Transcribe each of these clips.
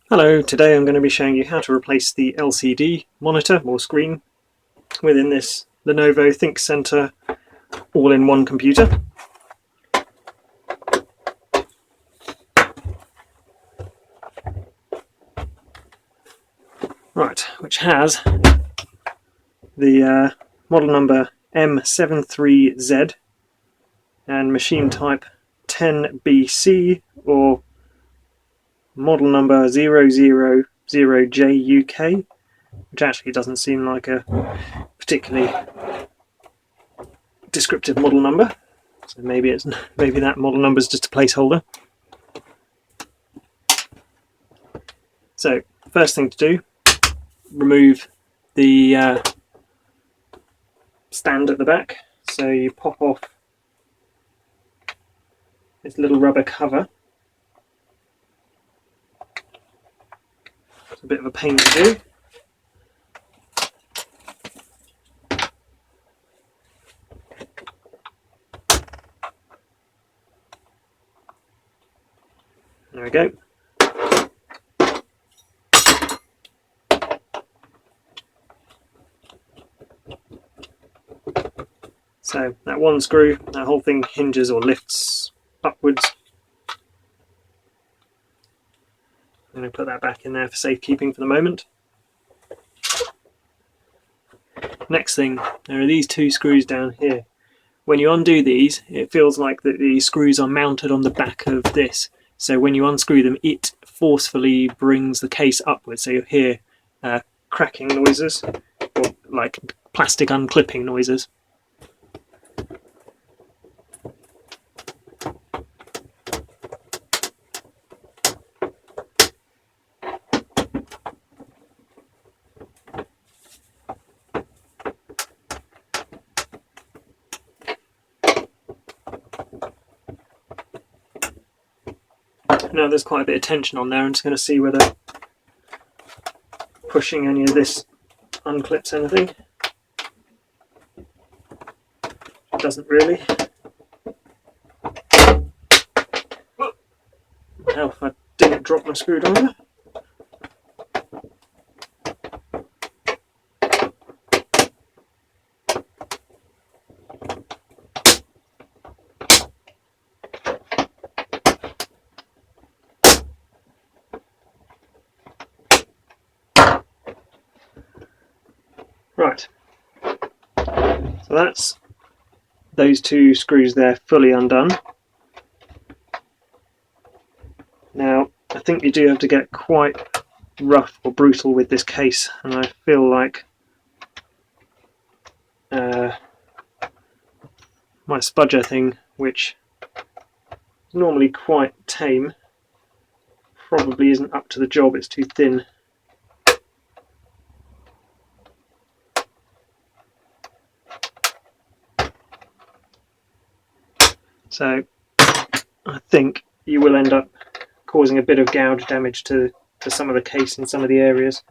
Hello, today I'm going to be showing you how to replace the LCD monitor or screen within this Lenovo ThinkCentre All-In-One computer. Right, which has the model number M73Z and machine type 10BC or model number 000JUK, which actually doesn't seem like a particularly descriptive model number, so maybe that model number is just a placeholder. So first thing to do, remove the stand at the back. So you pop off this little rubber cover. It's a bit of a pain to do. There we go. So that one screw, that whole thing hinges or lifts upwards. I'm going to put that back in there for safekeeping for the moment. Next thing, there are these two screws down here. When you undo these, it feels like that the screws are mounted on the back of this. So when you unscrew them, it forcefully brings the case upwards. So you'll hear cracking noises, or like plastic unclipping noises. Now there's quite a bit of tension on there. I'm just going to see whether pushing any of this unclips anything. It doesn't really. Hell, I didn't drop my screwdriver. Right, so that's those two screws there fully undone. Now I think you do have to get quite rough or brutal with this case, and I feel like my spudger thing, which is normally quite tame, probably isn't up to the job. It's too thin. So I think you will end up causing a bit of gouge damage to some of the case in some of the areas.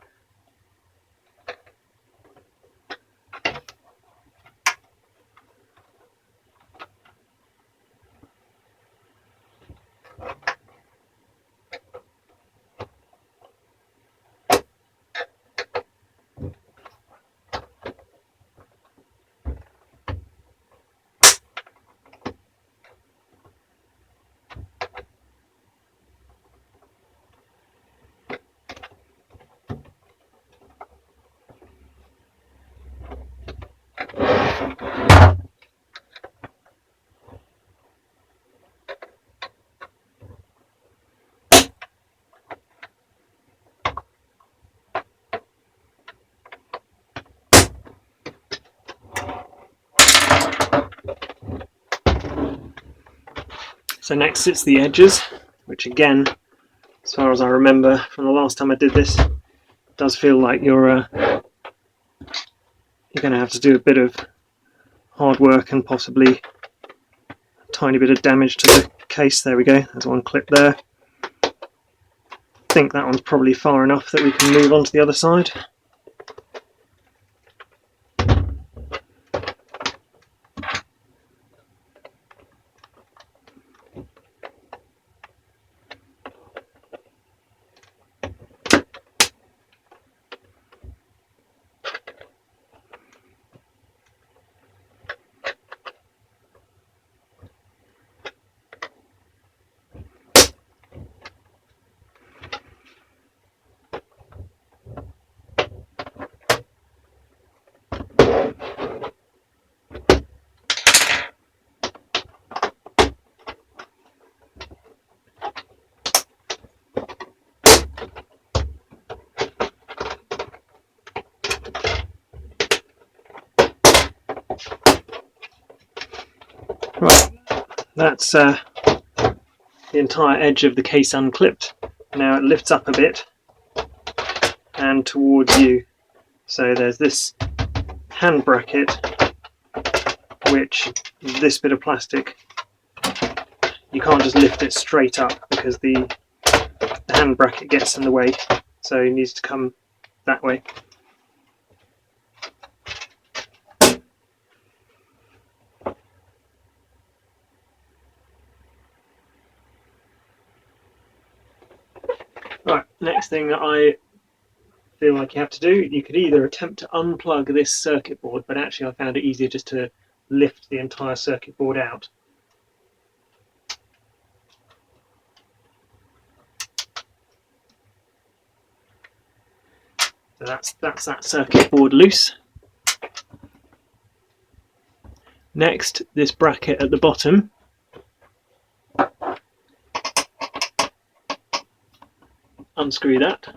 So next it's the edges, which again, as far as I remember from the last time I did this, does feel like you're going to have to do a bit of hard work and possibly a tiny bit of damage to the case. There we go, there's one clip there. I think that one's probably far enough that we can move on to the other side. Right, that's the entire edge of the case unclipped. Now it lifts up a bit and towards you. So there's this hand bracket, which this bit of plastic, you can't just lift it straight up because the hand bracket gets in the way, so it needs to come that way. Right, next thing that I feel like you have to do, you could either attempt to unplug this circuit board, but actually I found it easier just to lift the entire circuit board out. So that's that circuit board loose. Next, this bracket at the bottom. Unscrew that.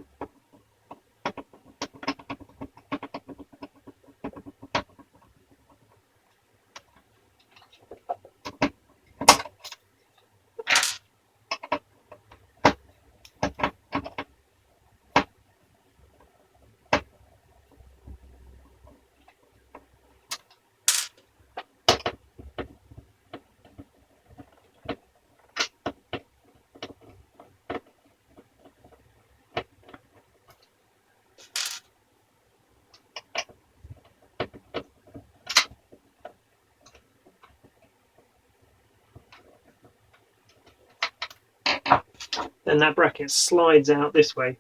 Then that bracket slides out this way.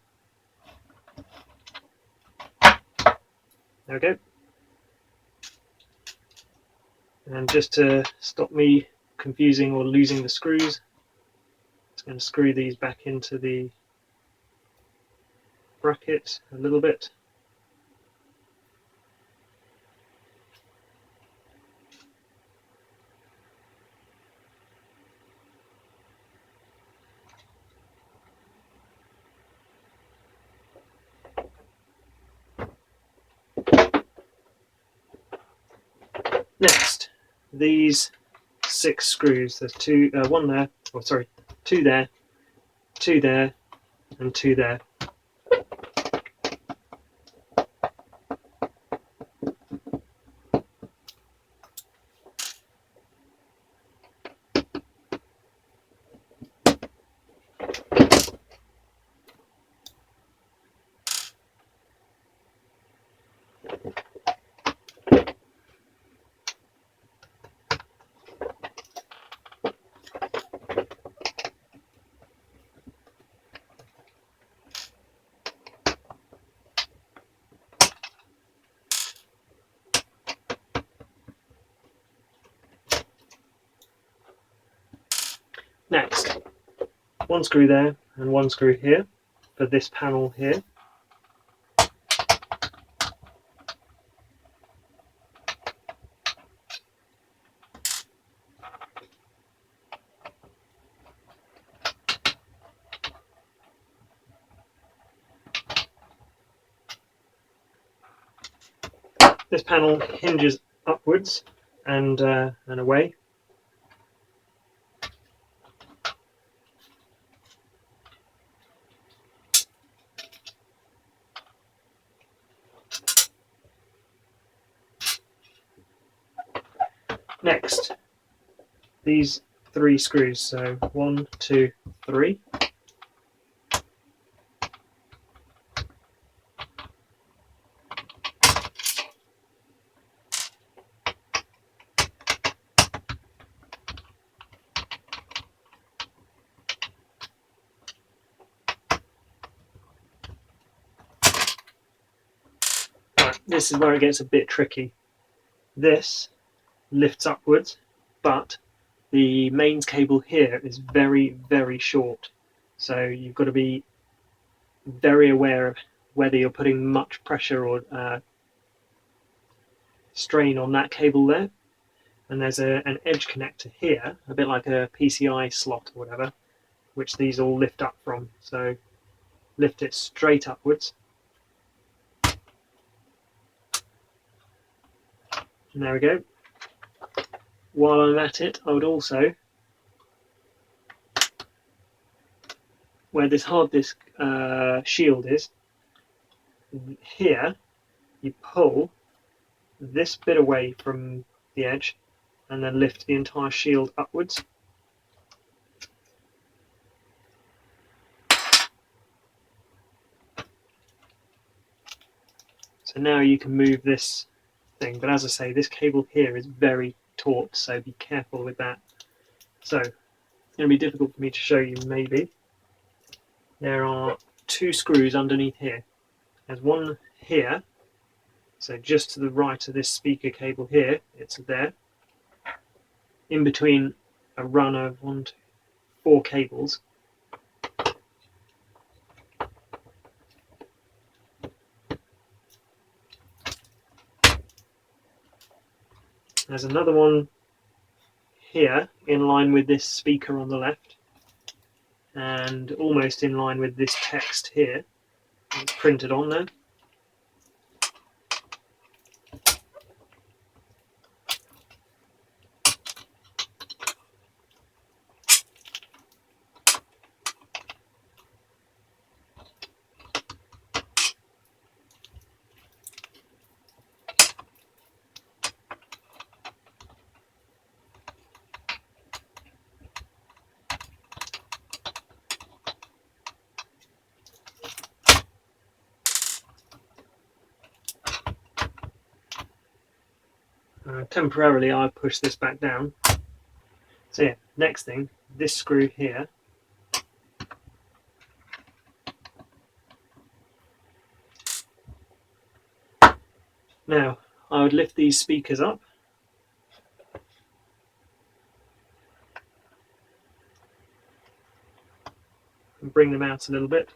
There we go. And just to stop me confusing or losing the screws, I'm just going to screw these back into the bracket a little bit. Next, these 6 screws. There's two there, two there, 2 there, and 2 there. Next, 1 screw there and 1 screw here for this panel here. This panel hinges upwards and away. Next, these 3 screws, so 1, 2, 3. Right, this is where it gets a bit tricky. This lifts upwards, but the mains cable here is very, very short. So you've got to be very aware of whether you're putting much pressure or strain on that cable there. And there's an edge connector here, a bit like a PCI slot or whatever, which these all lift up from. So lift it straight upwards. And there we go. while I'm at it, I would also, where this hard disk shield is, here you pull this bit away from the edge and then lift the entire shield upwards. So now you can move this thing, but as I say, this cable here is very taut, so be careful with that. So it's going to be difficult for me to show you, maybe. There are two screws underneath here. There's one here, so just to the right of this speaker cable here, it's there. In between a run of 4 cables. There's another one here in line with this speaker on the left, and almost in line with this text here. It's printed on there. Temporarily I push this back down. So yeah, next thing, this screw here. Now, I would lift these speakers up. And bring them out a little bit.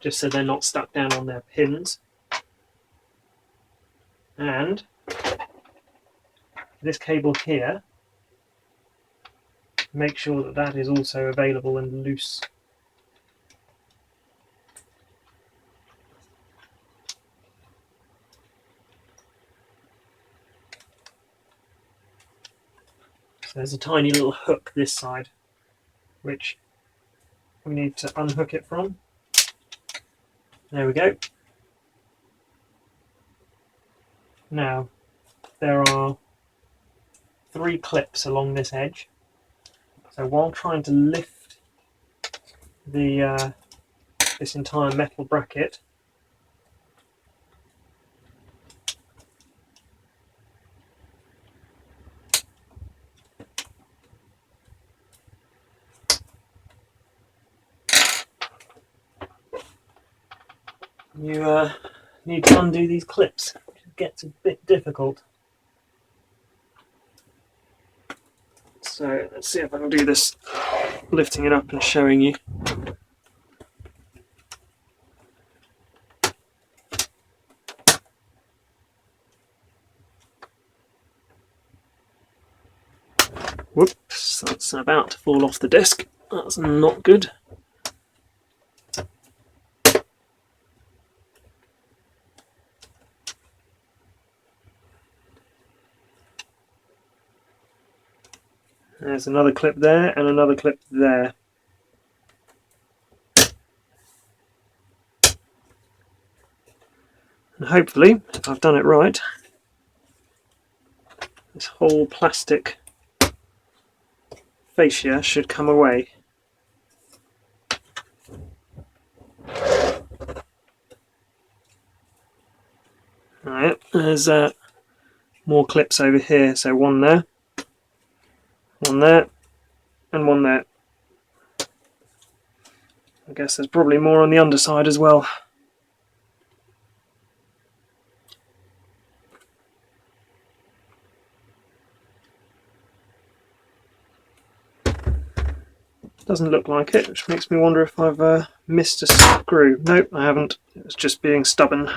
Just so they're not stuck down on their pins. And this cable here, make sure that that is also available and loose. So there's a tiny little hook this side, which we need to unhook it from. There we go. Now, there are 3 clips along this edge. So while trying to lift the this entire metal bracket, you need to undo these clips, which gets a bit difficult. So let's see if I can do this, lifting it up and showing you. Whoops, that's about to fall off the disc. That's not good. There's another clip there and another clip there. And hopefully, if I've done it right, this whole plastic fascia should come away. Alright, there's more clips over here, so one there, and one there. I guess there's probably more on the underside as well. Doesn't look like it, which makes me wonder if I've missed a screw. Nope, I haven't. It's just being stubborn.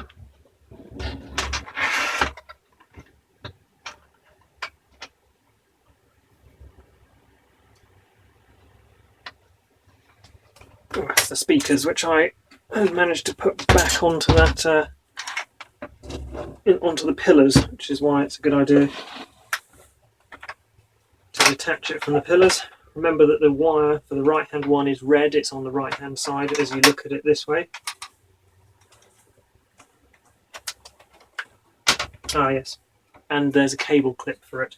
Oh, that's the speakers, which I managed to put back onto that onto the pillars, which is why it's a good idea to detach it from the pillars. Remember that the wire for the right hand one is red, it's on the right hand side as you look at it this way. Ah yes, and there's a cable clip for it.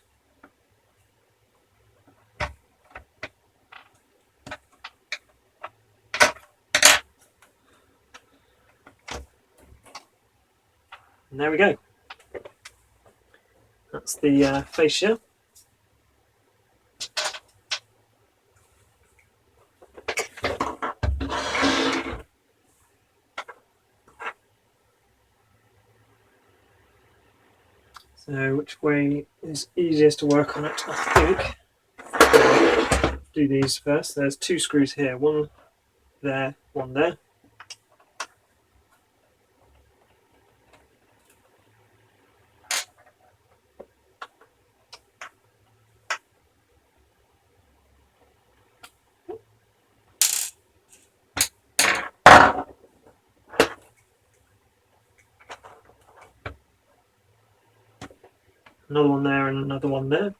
And there we go. That's the fascia. So which way is easiest to work on it? I think do these first. There's two screws here, one there, one there. Another one there and another one there.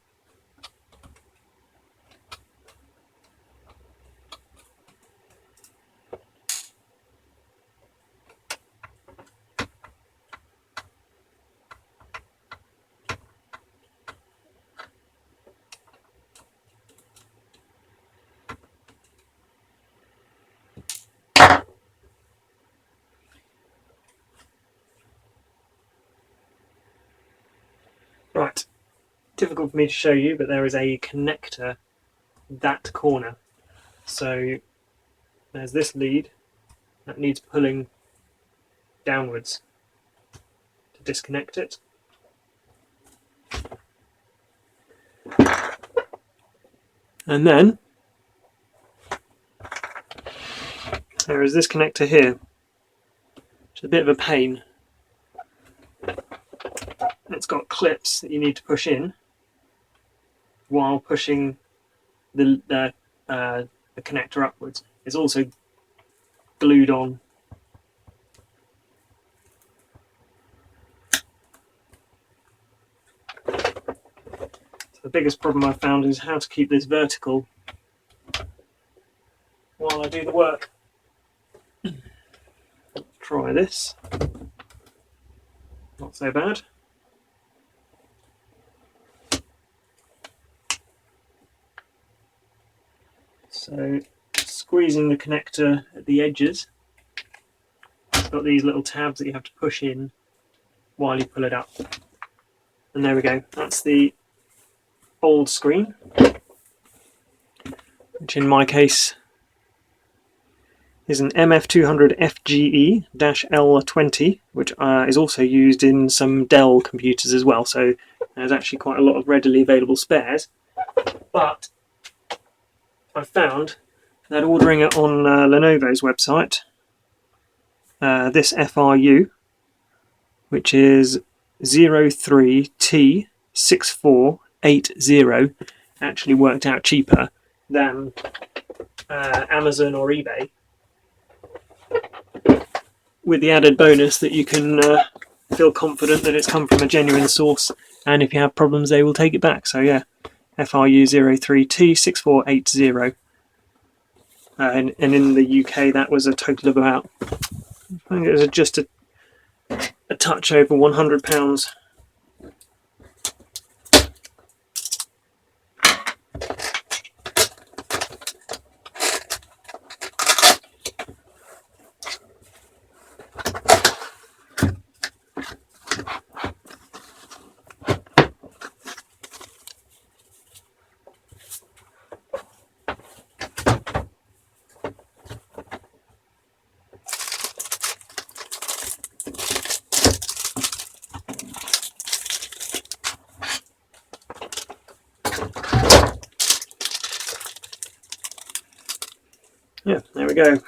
Right, difficult for me to show you, but there is a connector that corner. So there's this lead that needs pulling downwards to disconnect it. And then there is this connector here, which is a bit of a pain. It's got clips that you need to push in while pushing the connector upwards. It's also glued on. So the biggest problem I've found is how to keep this vertical while I do the work. Let's try this. Not so bad. So squeezing the connector at the edges, it's got these little tabs that you have to push in while you pull it up. And there we go, that's the old screen, which in my case is an MF200FGE-L20, which is also used in some Dell computers as well, so there's actually quite a lot of readily available spares. But I found that ordering it on Lenovo's website, this FRU, which is 03T6480, actually worked out cheaper than Amazon or eBay, with the added bonus that you can feel confident that it's come from a genuine source, and if you have problems they will take it back. So yeah, FRU 03T6480. And in the UK that was a total of about, I think it was just a touch over £100. Yeah, there we go.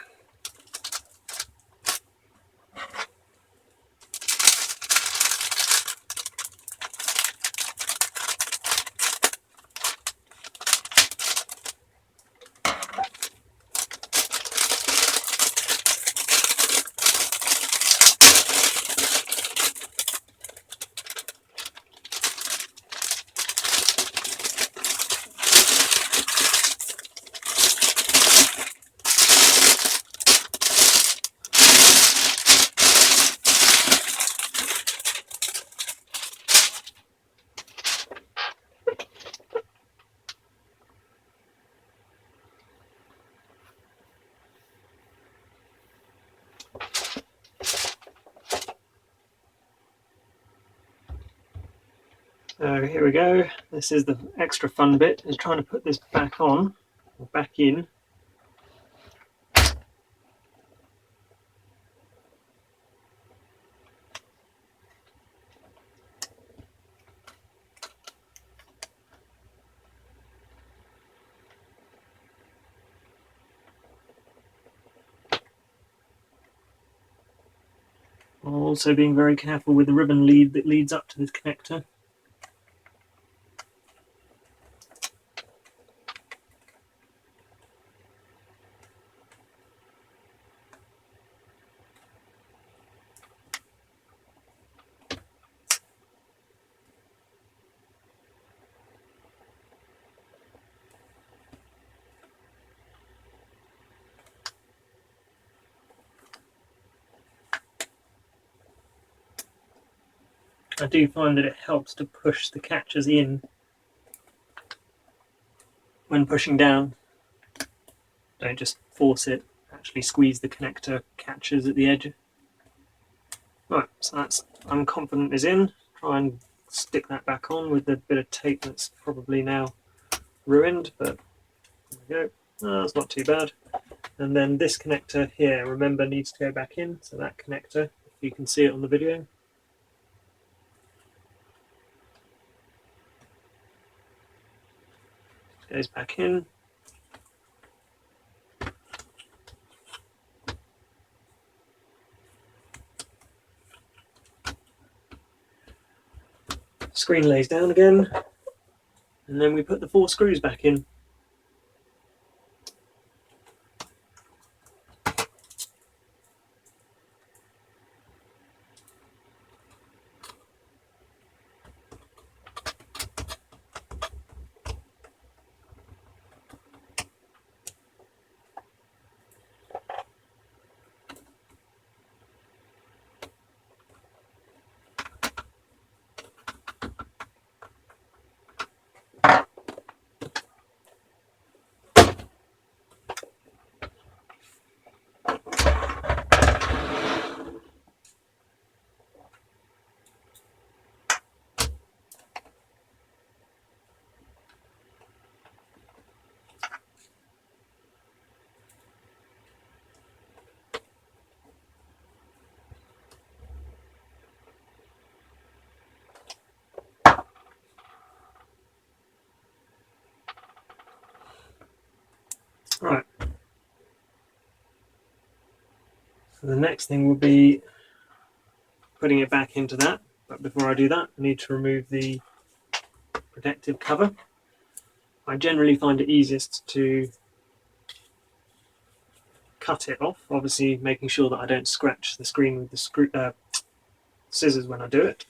So here we go. This is the extra fun bit, is trying to put this back on, or back in. Also being very careful with the ribbon lead that leads up to this connector. I do find that it helps to push the catches in when pushing down. Don't just force it, actually squeeze the connector catches at the edge. Right, so that's, I'm confident, is in. Try and stick that back on with the bit of tape that's probably now ruined, but there we go. Oh, that's not too bad. And then this connector here, remember, needs to go back in. So that connector, if you can see it on the video, goes back in. Screen lays down again, and then we put the 4 screws back in. Right. So the next thing will be putting it back into that. But before I do that, I need to remove the protective cover. I generally find it easiest to cut it off, obviously making sure that I don't scratch the screen with the scissors when I do it.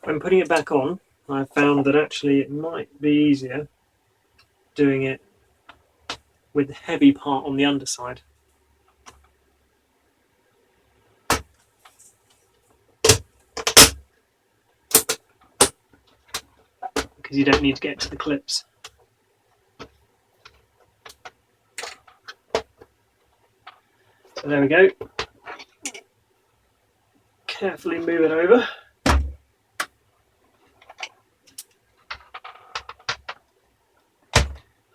When putting it back on, I found that actually it might be easier doing it with the heavy part on the underside. Because you don't need to get to the clips. So there we go. Carefully move it over.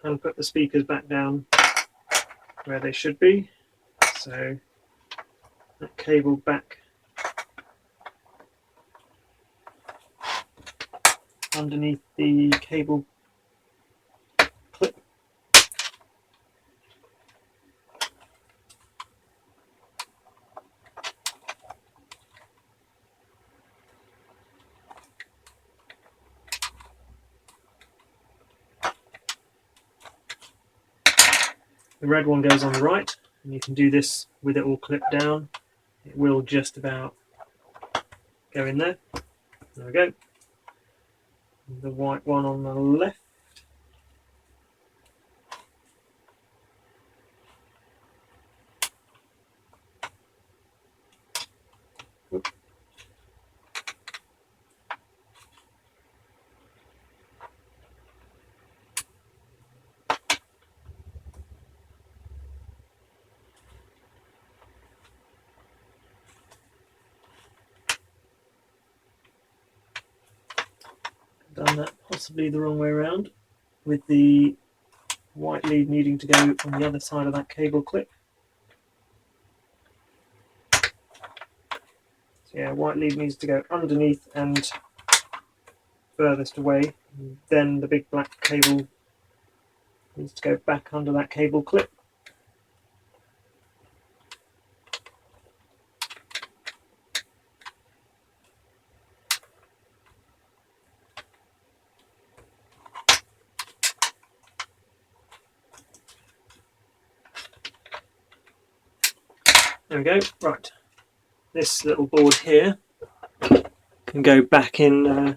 And put the speakers back down where they should be. So that cable back underneath the cable clip. The red one goes on the right, and you can do this with it all clipped down. It will just about go in there. There we go. The white one on the left. Done that possibly the wrong way around, with the white lead needing to go on the other side of that cable clip. So yeah, white lead needs to go underneath and furthest away, and then the big black cable needs to go back under that cable clip. There we go. Right, this little board here can go back in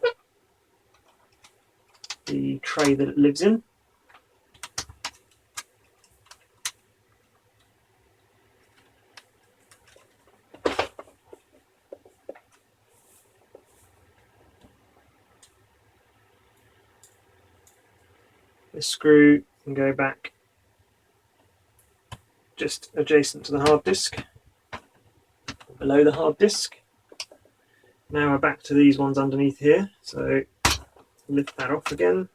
the tray that it lives in. This screw can go back just adjacent to the hard disk, below the hard disk. Now we're back to these ones underneath here, so lift that off again.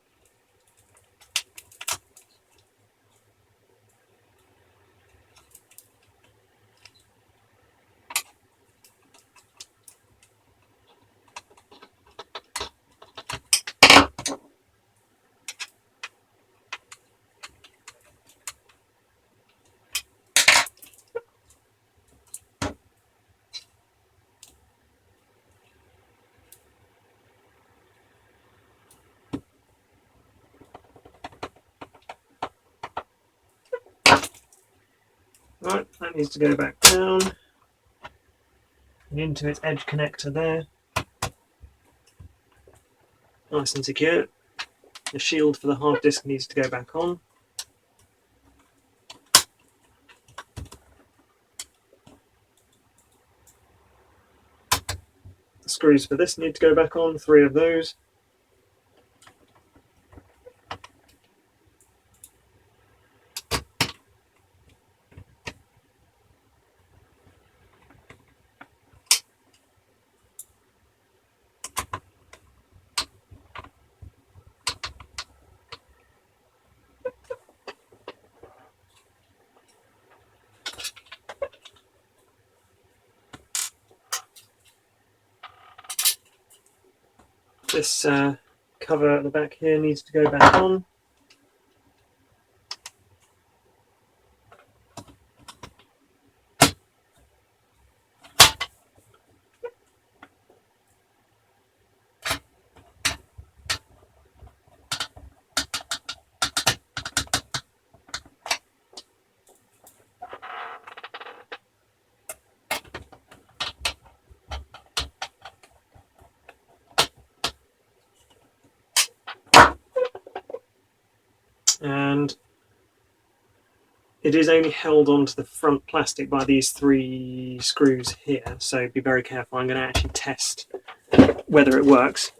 Right, that needs to go back down and into its edge connector there. Nice and secure. The shield for the hard disk needs to go back on. The screws for this need to go back on, 3 of those. This cover at the back here needs to go back on. And it is only held onto the front plastic by these 3 screws here, so be very careful. I'm going to actually test whether it works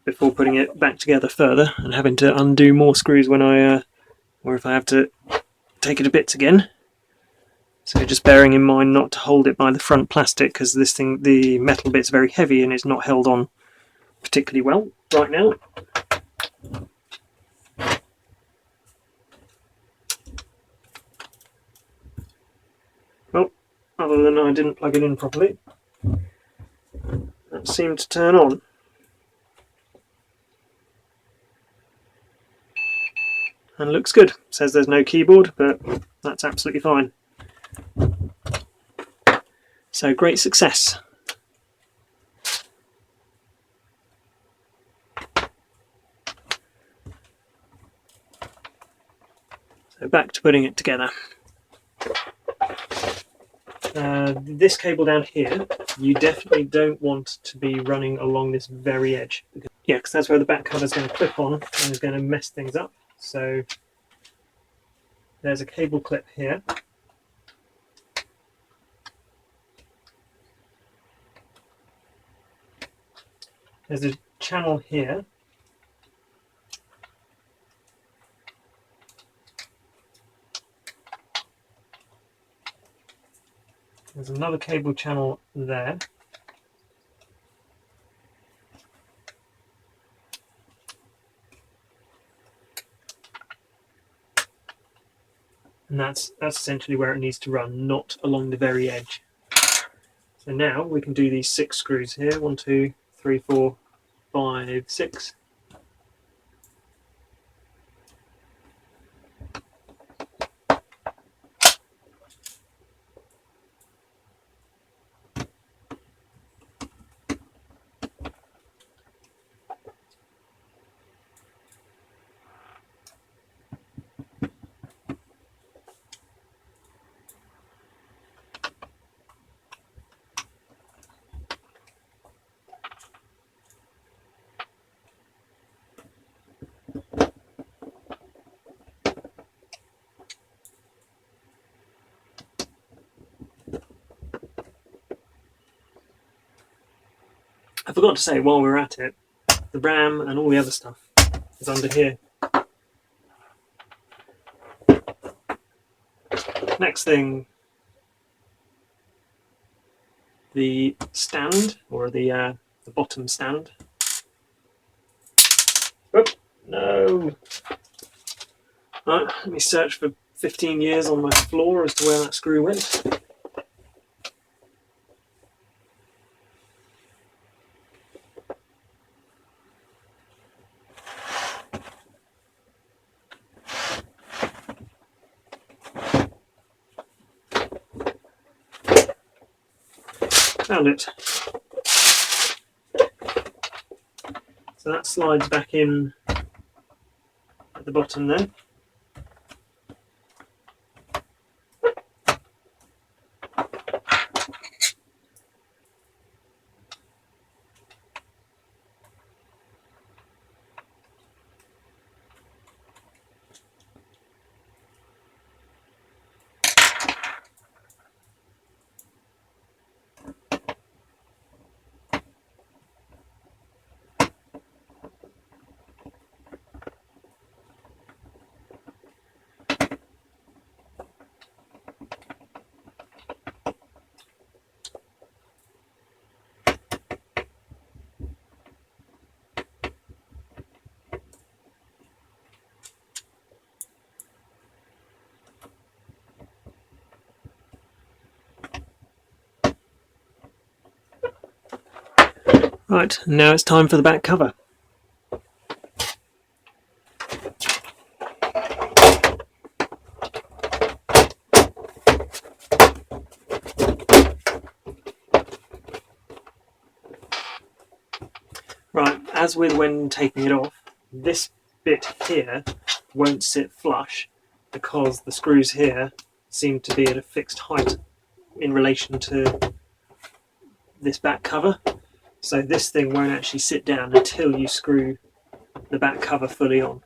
before putting it back together further and having to undo more screws when or if I have to take it to bits again. So just bearing in mind not to hold it by the front plastic, because this thing, the metal bit's very heavy and it's not held on particularly well right now. Well, other than I didn't plug it in properly, that seemed to turn on. And looks good. Says there's no keyboard, but that's absolutely fine. So great success. So back to putting it together. This cable down here you definitely don't want to be running along this very edge. Yeah, because that's where the back cover is going to clip on and is going to mess things up. So there's a cable clip here. There's a channel here. There's another cable channel there. And that's essentially where it needs to run, not along the very edge. So now we can do these 6 screws here. 1, 2, 3, 4, 5, 6. I forgot to say while we're at it, the RAM and all the other stuff is under here. Next thing, the stand, or the bottom stand. Oh, no! Right, let me search for 15 years on my floor as to where that screw went. Found it. So that slides back in at the bottom there. Right, now it's time for the back cover. Right, as with when taking it off, this bit here won't sit flush because the screws here seem to be at a fixed height in relation to this back cover. So this thing won't actually sit down until you screw the back cover fully on.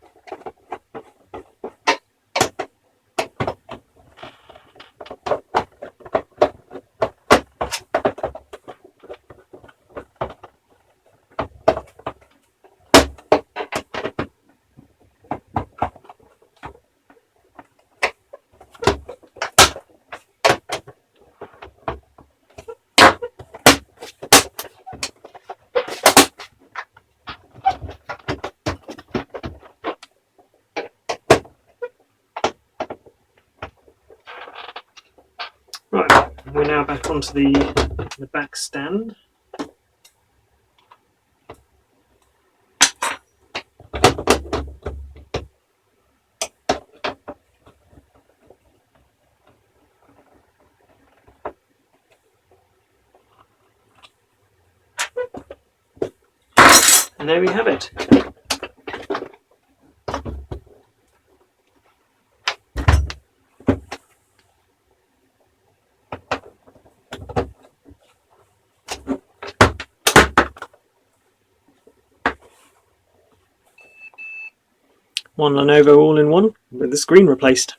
Right, we're now back onto the back stand. And there we have it. one Lenovo all-in-one with the screen replaced.